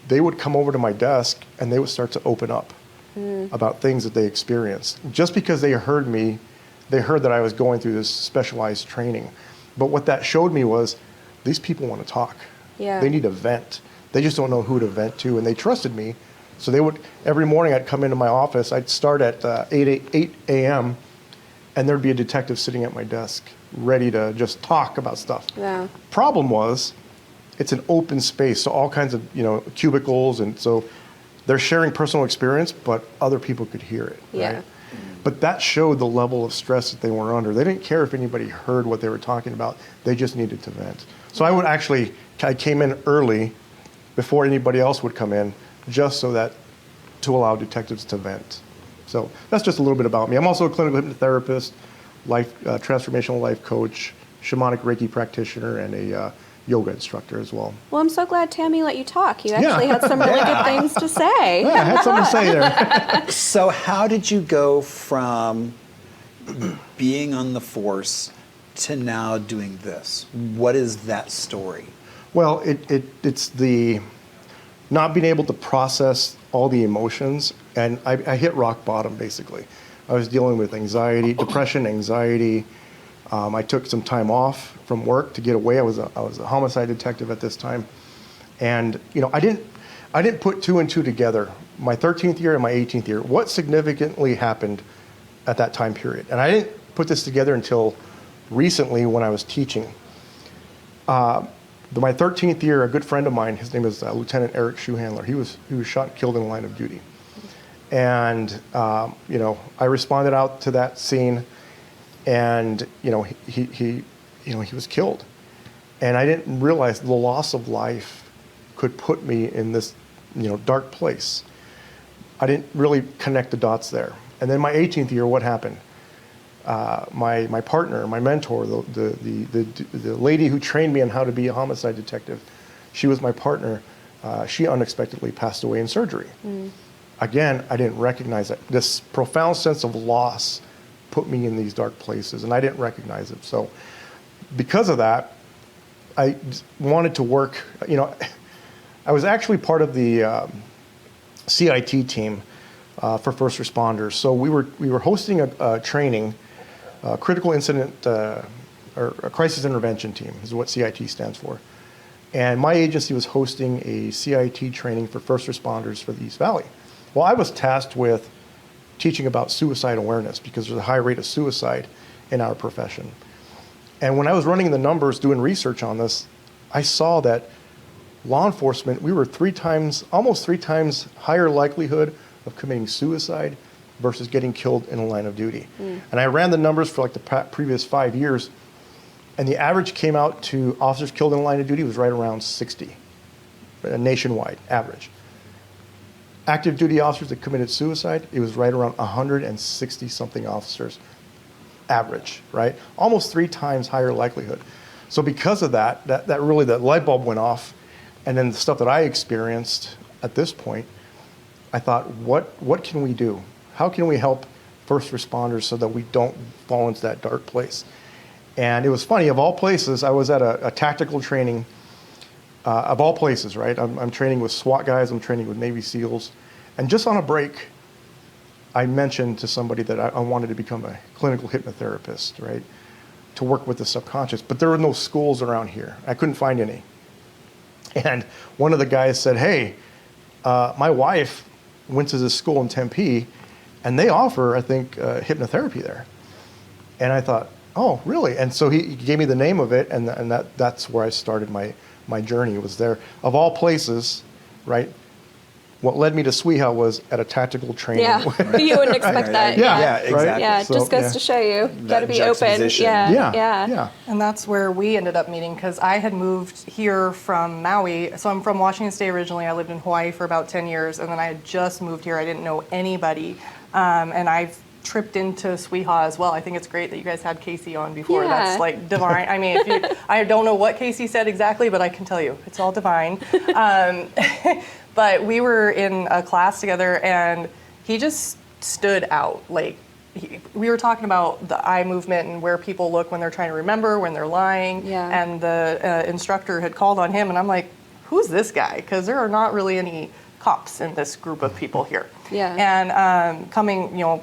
they would come over to my desk and they would start to open up about things that they experienced. Just because they heard me, they heard that I was going through this specialized training. But what that showed me was these people want to talk. Yeah. They need a vent. They just don't know who to vent to, and they trusted me. So they would, every morning I'd come into my office, I'd start at 8 a.m., and there'd be a detective sitting at my desk, ready to just talk about stuff. Yeah. Problem was, it's an open space, so all kinds of, cubicles, and so they're sharing personal experience, but other people could hear it, Yeah. right? But that showed the level of stress that they were under. They didn't care if anybody heard what they were talking about. They just needed to vent. So I came in early before anybody else would come in, just so that, to allow detectives to vent. So that's just a little bit about me. I'm also a clinical hypnotherapist, transformational life coach, shamanic Reiki practitioner, and a yoga instructor as well. Well, I'm so glad Tami let you talk. You actually had some really good things to say. Yeah, I had something to say there. So how did you go from being on the force to now doing this? What is that story? Well, it's the not being able to process all the emotions, and I hit rock bottom, basically. I was dealing with anxiety, depression, anxiety. I took some time off from work to get away. I was a homicide detective at this time, and I didn't put two and two together. My 13th year and my 18th year, what significantly happened at that time period? And I didn't put this together until recently when I was teaching. My 13th year, a good friend of mine, his name is Lieutenant Eric Shoehandler. He was shot and killed in the line of duty, and I responded out to that scene. And he was killed, and I didn't realize the loss of life could put me in this dark place. I didn't really connect the dots there. And then my 18th year, what happened? My partner, my mentor, the lady who trained me on how to be a homicide detective, she was my partner. She unexpectedly passed away in surgery. Again, I didn't recognize that. This profound sense of loss put me in these dark places, and I didn't recognize it. So because of that, I wanted to work. I was actually part of the CIT team for first responders. So we were hosting a training, critical incident or a crisis intervention team is what CIT stands for. And my agency was hosting a CIT training for first responders for the East Valley. Well, I was tasked with teaching about suicide awareness because there's a high rate of suicide in our profession. And when I was running the numbers, doing research on this, I saw that law enforcement, we were almost three times higher likelihood of committing suicide versus getting killed in a line of duty. And I ran the numbers for like the previous 5 years, and the average came out to officers killed in a line of duty was right around 60, nationwide average. Active duty officers that committed suicide, it was right around 160 something officers average, right? Almost 3 times higher likelihood. So because of that really, that light bulb went off. And then the stuff that I experienced at this point, I thought, what can we do? How can we help first responders so that we don't fall into that dark place? And it was funny, of all places, I was at a tactical training, of all places, right? I'm training with SWAT guys, I'm training with Navy SEALs. And just on a break, I mentioned to somebody that I wanted to become a clinical hypnotherapist, right? To work with the subconscious. But there were no schools around here. I couldn't find any. And one of the guys said, hey, my wife went to this school in Tempe, and they offer, I think, hypnotherapy there. And I thought, oh, really? And so he gave me the name of it, and that's where I started my journey. It was there. Of all places, right? What led me to Sweeha was at a tactical training. Yeah, you wouldn't expect that. Yeah, exactly. Right? Yeah, it So, just goes yeah. to show you, got to be open. juxtaposition. Yeah. And that's where we ended up meeting because I had moved here from Maui. So I'm from Washington State originally. I lived in Hawaii for about 10 years, and then I had just moved here. I didn't know anybody. And I've tripped into Sweeha as well. I think it's great that you guys had Casey on before. Yeah. That's like divine. I mean, I don't know what Casey said exactly, but I can tell you it's all divine. But we were in a class together, and he just stood out. Like, we were talking about the eye movement and where people look when they're trying to remember, when they're lying. Yeah. And the instructor had called on him, and I'm like, who's this guy? Because there are not really any cops in this group of people here. Yeah. And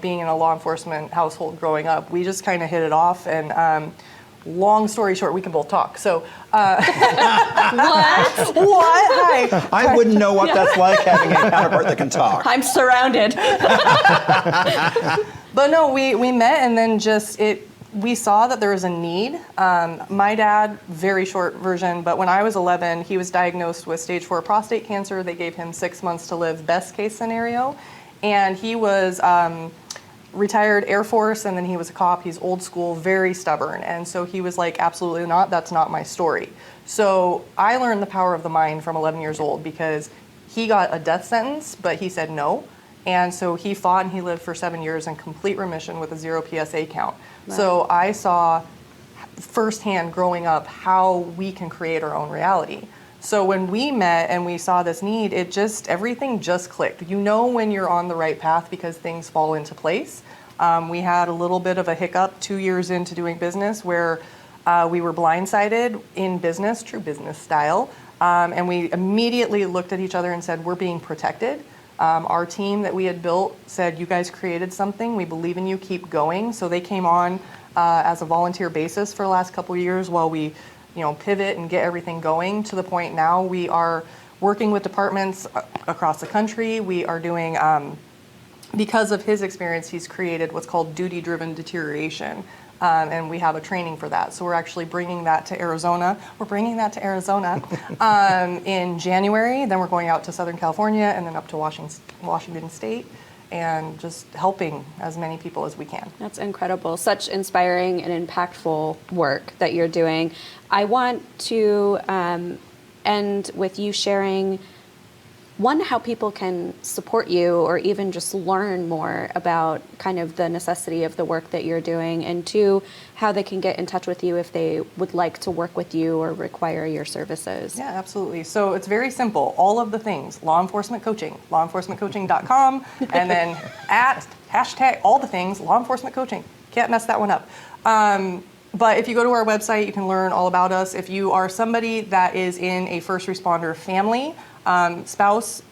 being in a law enforcement household growing up, we just kind of hit it off. And long story short, we can both talk. So, What? what? Hi. I wouldn't know what that's like having a counterpart that can talk. I'm surrounded. But no, we met, and then we saw that there was a need. My dad, very short version, but when I was 11, he was diagnosed with stage 4 prostate cancer. They gave him 6 months to live, best case scenario. And he was retired Air Force, and then he was a cop. He's old school, very stubborn. And so he was like, absolutely not, that's not my story. So I learned the power of the mind from 11 years old, because he got a death sentence, but he said no. And so he fought, and he lived for 7 years in complete remission with a 0 PSA count. Wow. So I saw firsthand growing up how we can create our own reality. So when we met and we saw this need, everything just clicked. You know when you're on the right path because things fall into place. We had a little bit of a hiccup 2 years into doing business where we were blindsided in business, true business style. And we immediately looked at each other and said, we're being protected. Our team that we had built said, you guys created something, we believe in you, keep going. So they came on as a volunteer basis for the last couple of years while we pivot and get everything going, to the point now we are working with departments across the country. We are doing, because of his experience, he's created what's called duty-driven deterioration. And we have a training for that. So we're actually bringing that to Arizona. In January. Then we're going out to Southern California and then up to Washington State, and just helping as many people as we can. That's incredible. Such inspiring and impactful work that you're doing. I want to end with you sharing, one, how people can support you or even just learn more about kind of the necessity of the work that you're doing, and two, how they can get in touch with you if they would like to work with you or require your services. Yeah, absolutely. So it's very simple. All of the things, law enforcement coaching, lawenforcementcoaching.com, and then @ all the things, law enforcement coaching. Can't mess that one up. But if you go to our website, you can learn all about us. If you are somebody that is in a first responder family, spouse,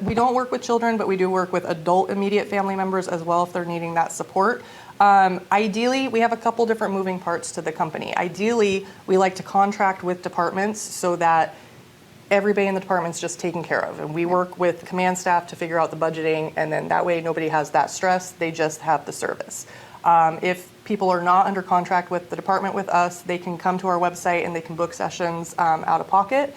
we don't work with children, but we do work with adult immediate family members as well if they're needing that support. Ideally, we have a couple different moving parts to the company. Ideally, we like to contract with departments so that everybody in the department's just taken care of. And we work with command staff to figure out the budgeting, and then that way nobody has that stress, they just have the service. If people are not under contract with the department with us, they can come to our website and they can book sessions out of pocket.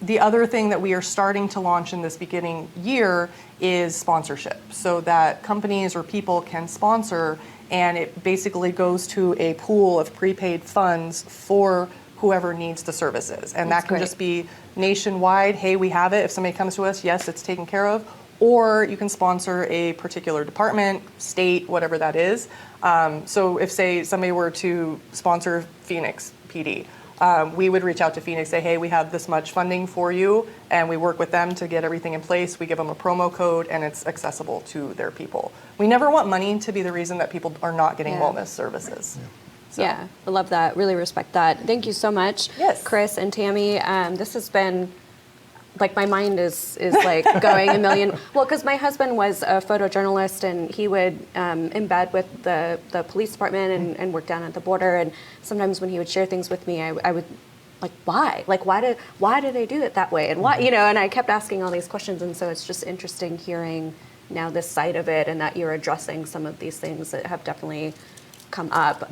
The other thing that we are starting to launch in this beginning year is sponsorship, so that companies or people can sponsor, and it basically goes to a pool of prepaid funds for whoever needs the services. And That's that can great. just be nationwide. Hey, we have it. If somebody comes to us, yes, it's taken care of. Or you can sponsor a particular department, state, whatever that is. So if, say, somebody were to sponsor Phoenix PD, we would reach out to Phoenix, say, hey, we have this much funding for you, and we work with them to get everything in place. We give them a promo code, and it's accessible to their people. We never want money to be the reason that people are not getting Yeah. wellness services. So. Yeah, I love that. Really respect that. Thank you so much, Yes. Chris and Tami. This has been, like, my mind is like going a million. Well, because my husband was a photojournalist, and he would embed with the police department and work down at the border. And sometimes when he would share things with me, I would like, why? Like, why do they do it that way? And why, and I kept asking all these questions. And so it's just interesting hearing now this side of it, and that you're addressing some of these things that have definitely come up.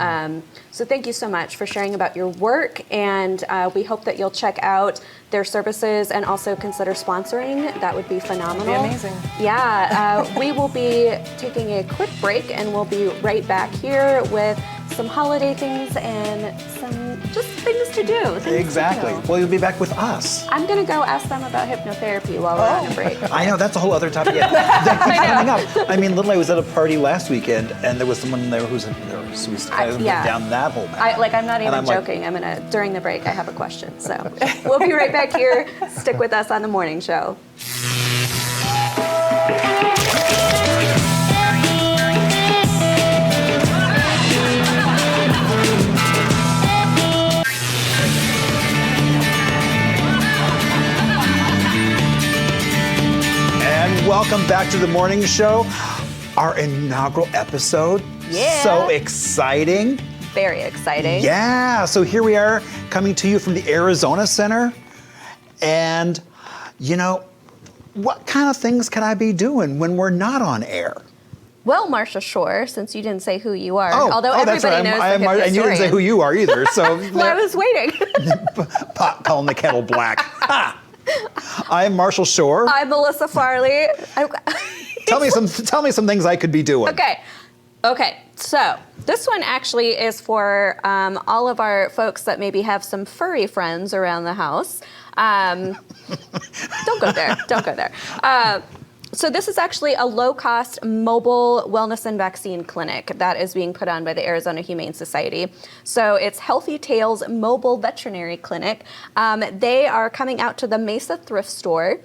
So thank you so much for sharing about your work, and we hope that you'll check out their services and also consider sponsoring. That would be phenomenal. That'd be amazing. Yeah, we will be taking a quick break, and we'll be right back here with some holiday things and some just things to do. Things to Exactly. do. Well, you'll be back with us. I'm going to go ask them about hypnotherapy while we're on a break. I know, that's a whole other topic. Yeah, that keeps coming up. I mean, literally, I was at a party last weekend, and there was someone there who's a nurse. So we kind of went down that whole path. I'm not even I'm like, joking. During the break, I have a question. So we'll be right back here. Stick with us on the morning show. And welcome back to the morning show, our inaugural episode. Yeah. So exciting. Very exciting. Yeah, so here we are coming to you from the Arizona Center. And, you know, what kind of things can I be doing when we're not on air? Well, Marsha Shore, since you didn't say who you are, Oh, although that's everybody right. knows I am the Mar- and you didn't say who you are either. So Well, I was waiting. pot calling the kettle black. Ha! I am Marshall Shore. I'm Melissa Farley. Tell me some things I could be doing. Okay. So this one actually is for all of our folks that maybe have some furry friends around the house. Don't go there. Don't go there. So this is actually a low-cost mobile wellness and vaccine clinic that is being put on by the Arizona Humane Society. So it's Healthy Tales Mobile Veterinary Clinic. They are coming out to the Mesa Thrift Store.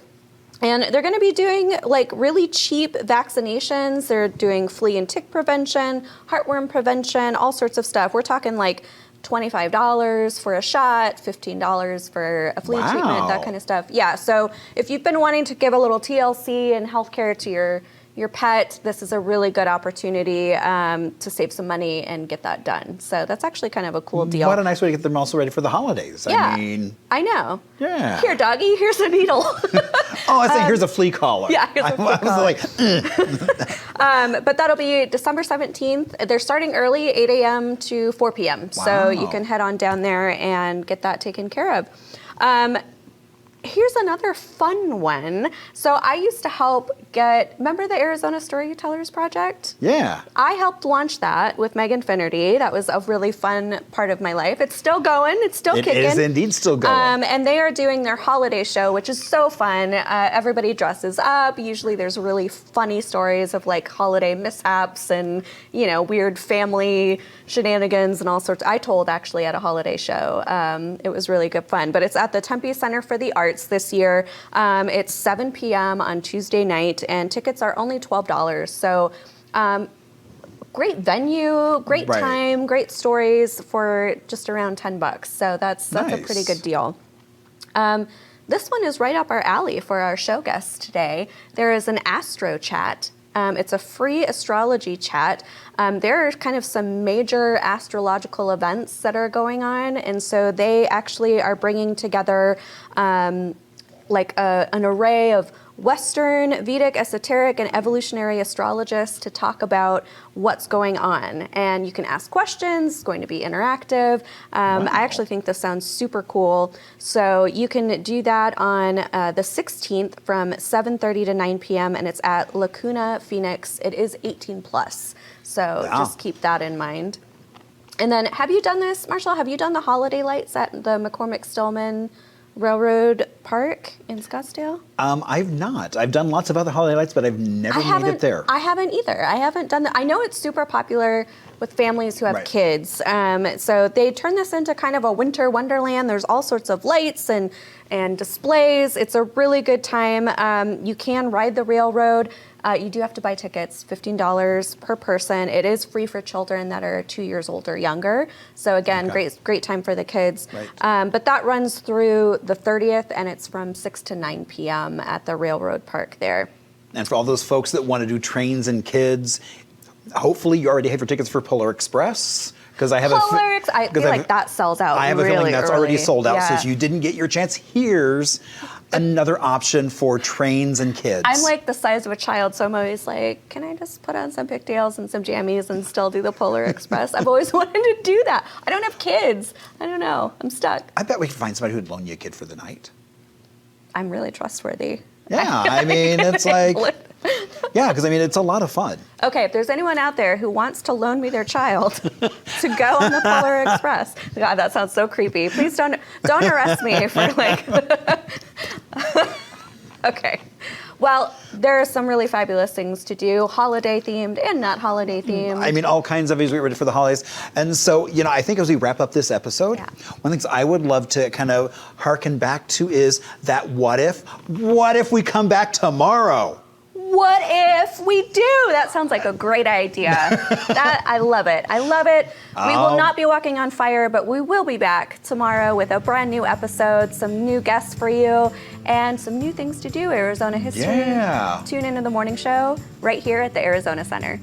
And they're going to be doing like really cheap vaccinations. They're doing flea and tick prevention, heartworm prevention, all sorts of stuff. We're talking like $25 for a shot, $15 for a flea treatment, that kind of stuff. Yeah, so if you've been wanting to give a little TLC and healthcare to your pet, this is a really good opportunity to save some money and get that done. So that's actually kind of a cool deal. What a nice way to get them also ready for the holidays. Yeah, I mean, I know. Yeah. Here, doggy, here's a needle. Oh, I think here's a flea collar. Yeah, here's a flea I collar. was like, But that'll be December 17th. They're starting early, 8 a.m. to 4 p.m. So Wow. you can head on down there and get that taken care of. Here's another fun one. So I used to help remember the Arizona Storytellers Project? yeah. I helped launch that with Megan Finnerty. That was a really fun part of my life. It's still going. It's still kicking. It is indeed still going. And they are doing their holiday show, which is so fun. Everybody dresses up. Usually there's really funny stories of like holiday mishaps and, you know, weird family shenanigans and all sorts. I told actually at a holiday show. It was really good fun. But it's at the Tempe Center for the Arts this year. It's 7 p.m. on Tuesday night, and tickets are only $12. So great venue, great Right. time, great stories for just around $10. So that's a Nice. pretty good deal. This one is right up our alley for our show guests today. There is an Astro Chat. It's a free astrology chat. There are kind of some major astrological events that are going on, and so they actually are bringing together like an array of Western, Vedic, esoteric, and evolutionary astrologists to talk about what's going on. And you can ask questions, it's going to be interactive. I actually think this sounds super cool. So you can do that on the 16th from 7:30 to 9 p.m. and it's at Lacuna Phoenix. It is 18 plus. So just keep that in mind. And then have you done this, Marshall? Have you done the holiday lights at the McCormick Stillman Railroad Park in Scottsdale? I've not. I've done lots of other holiday lights, but I've never made it there. I haven't either. I haven't done that. I know it's super popular with families who have Right. kids. So they turn this into kind of a winter wonderland. There's all sorts of lights and displays. It's a really good time. You can ride the railroad. You do have to buy tickets, $15 per person. It is free for children that are 2 years old or younger. So again, great time for the kids. Right. But that runs through the 30th, and it's from 6 to 9 p.m. at the railroad park there. And for all those folks that want to do trains and kids, hopefully you already have your tickets for Polar Express. Because I have I feel like that sells out. I have really a feeling that's already early. sold out. So Yeah. if you didn't get your chance, here's another option for trains and kids. I'm like the size of a child, so I'm always like, can I just put on some pigtails and some jammies and still do the Polar Express? I've always wanted to do that. I don't have kids. I don't know. I'm stuck. I bet we could find somebody who'd loan you a kid for the night. I'm really trustworthy. Yeah, I mean, it's like, yeah, because I mean, it's a lot of fun. Okay, if there's anyone out there who wants to loan me their child to to go on the Polar Express. God, that sounds so creepy. Please don't arrest me for like. Okay. Well, there are some really fabulous things to do, holiday themed and not holiday themed. I mean, all kinds of things we ready for the holidays. And so, I think as we wrap up this episode, one of the things I would love to kind of harken back to is that what if? What if we come back tomorrow? What if we do? That sounds like a great idea. I love it. I love it. We will not be walking on fire, but we will be back tomorrow with a brand new episode, some new guests for you, and some new things to do. Arizona history. Yeah. Tune into the morning show right here at the Arizona Center.